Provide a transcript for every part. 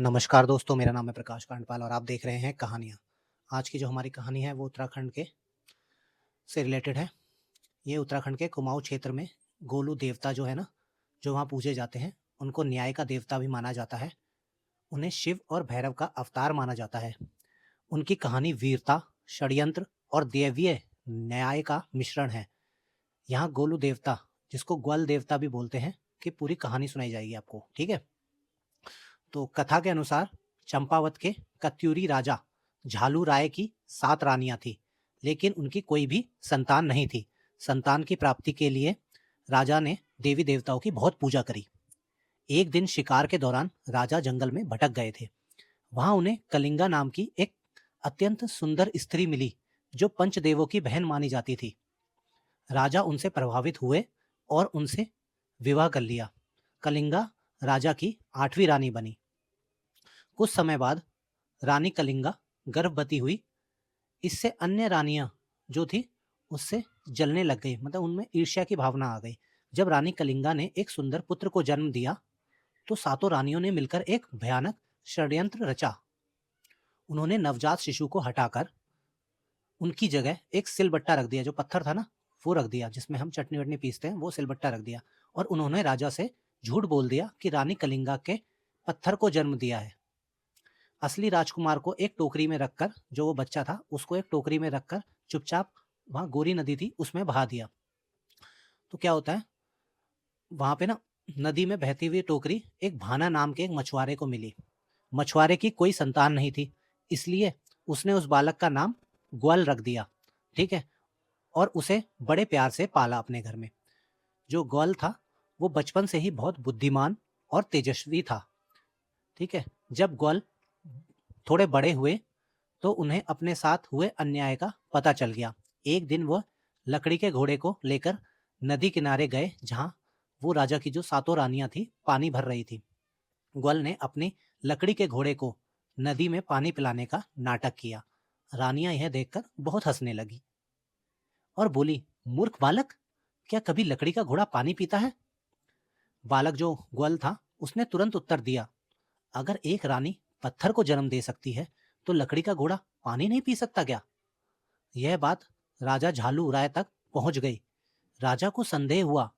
नमस्कार दोस्तों, मेरा नाम है प्रकाश कांडपाल और आप देख रहे हैं कहानियाँ। आज की जो हमारी कहानी है वो उत्तराखंड के से रिलेटेड है। ये उत्तराखंड के कुमाऊँ क्षेत्र में गोलू देवता जो है ना, जो वहाँ पूजे जाते हैं, उनको न्याय का देवता भी माना जाता है। उन्हें शिव और भैरव का अवतार माना जाता है। उनकी कहानी वीरता, षड्यंत्र और दैवीय न्याय का मिश्रण है। यहाँ गोलू देवता, जिसको ग्वल देवता भी बोलते हैं, की पूरी कहानी सुनाई जाएगी आपको, ठीक है? तो कथा के अनुसार चंपावत के कत्यूरी राजा झालू राय की 7 रानियां थी, लेकिन उनकी कोई भी संतान नहीं थी। संतान की प्राप्ति के लिए राजा ने देवी देवताओं की बहुत पूजा करी। एक दिन शिकार के दौरान राजा जंगल में भटक गए थे। वहां उन्हें कलिंगा नाम की एक अत्यंत सुंदर स्त्री मिली, जो पंचदेवों की बहन मानी जाती थी। राजा उनसे प्रभावित हुए और उनसे विवाह कर लिया। कलिंगा राजा की 8वीं रानी बनी। कुछ समय बाद रानी कलिंगा गर्भवती हुई। इससे अन्य रानियां जो थी उससे जलने लग गई, मतलब उनमें ईर्ष्या की भावना आ गई। जब रानी कलिंगा ने एक सुंदर पुत्र को जन्म दिया तो सातों रानियों ने मिलकर एक भयानक षड्यंत्र रचा। उन्होंने नवजात शिशु को हटाकर उनकी जगह एक सिलबट्टा रख दिया, जो पत्थर था ना वो रख दिया, जिसमें हम चटनी वटनी पीसते हैं, वो सिलबट्टा रख दिया। और उन्होंने राजा से झूठ बोल दिया कि रानी कलिंगा के पत्थर को जन्म दिया है। असली राजकुमार को एक टोकरी में रखकर, जो वो बच्चा था उसको एक टोकरी में रखकर चुपचाप वहां गोरी नदी थी उसमें बहा दिया। तो क्या होता है, वहां पे ना नदी में बहती हुई टोकरी एक भाना नाम के एक मछुआरे को मिली। मछुआरे की कोई संतान नहीं थी, इसलिए उसने उस बालक का नाम ग्वल रख दिया, ठीक है, और उसे बड़े प्यार से पाला अपने घर में। जो ग्वल था वो बचपन से ही बहुत बुद्धिमान और तेजस्वी था, ठीक है। जब ग्वल थोड़े बड़े हुए तो उन्हें अपने साथ हुए अन्याय का पता चल गया। एक दिन वह लकड़ी के घोड़े को लेकर नदी किनारे गए, जहां वो राजा की जो 7 रानियां थी पानी भर रही थी। ग्वल ने अपनी लकड़ी के घोड़े को नदी में पानी पिलाने का नाटक किया। रानियां यह देखकर बहुत हंसने लगी और बोली, मूर्ख बालक, क्या कभी लकड़ी का घोड़ा पानी पीता है? बालक जो ग्वल था उसने तुरंत उत्तर दिया, अगर एक रानी पत्थर को जन्म दे सकती है तो लकड़ी का घोड़ा पानी नहीं पी सकता क्या? यह बात राजा झालू राय तक पहुंच गई। राजा को संदेह हुआ।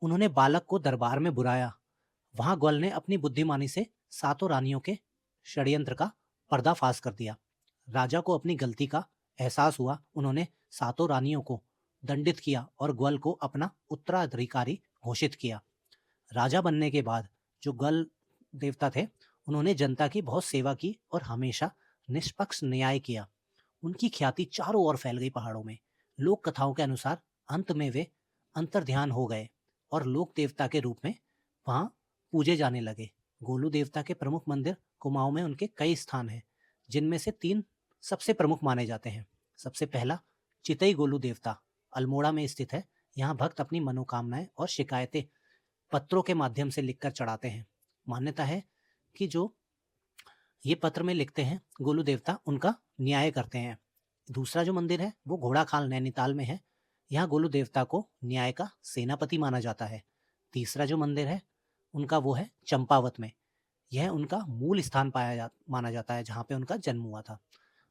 उन्होंने बालक को दरबार में बुलाया। वहां ग्वल ने अपनी बुद्धिमानी से 7 रानियों के षड्यंत्र का पर्दाफाश कर दिया। राजा को अपनी गलती का एहसास हुआ। उन्होंने 7 रानियों को दंडित किया और ग्वल को अपना उत्तराधिकारी घोषित किया। राजा बनने के बाद जो ग्वल देवता थे उन्होंने जनता की बहुत सेवा की और हमेशा निष्पक्ष न्याय किया। उनकी ख्याति चारों ओर फैल गई पहाड़ों में। लोक कथाओं के अनुसार अंत में वे अंतर्ध्यान हो गए और लोक देवता के रूप में वहां पूजे जाने लगे। गोलू देवता के प्रमुख मंदिर कुमाऊं में उनके कई स्थान हैं, जिनमें से 3 सबसे प्रमुख माने जाते हैं। सबसे पहला चितई गोलू देवता अल्मोड़ा में स्थित है। यहाँ भक्त अपनी मनोकामनाएं और शिकायतें पत्रों के माध्यम से लिखकर चढ़ाते हैं। मान्यता है कि जो ये पत्र में लिखते हैं गोलू देवता उनका न्याय करते हैं। दूसरा जो मंदिर है वो घोड़ाखाल नैनीताल में है। यहाँ गोलू देवता को न्याय का सेनापति माना जाता है। तीसरा जो मंदिर है उनका वो है चंपावत में। यह उनका मूल स्थान माना जाता है, जहाँ पे उनका जन्म हुआ था।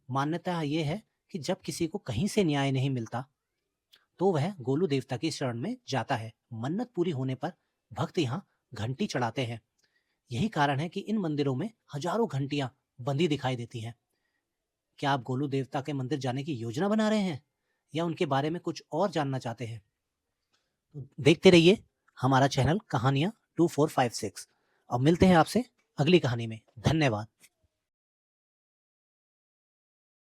मान्यता ये है कि जब किसी को कहीं से न्याय नहीं मिलता तो वह गोलू देवता की शरण में जाता है। मन्नत पूरी होने पर भक्त यहाँ घंटी चढ़ाते हैं। यही कारण है कि इन मंदिरों में हजारों घंटियां बंधी दिखाई देती हैं। क्या आप गोलू देवता के मंदिर जाने की योजना बना रहे हैं या उनके बारे में कुछ और जानना चाहते हैं? तो देखते रहिए हमारा चैनल कहानियां 2456। अब मिलते हैं आपसे अगली कहानी में। धन्यवाद।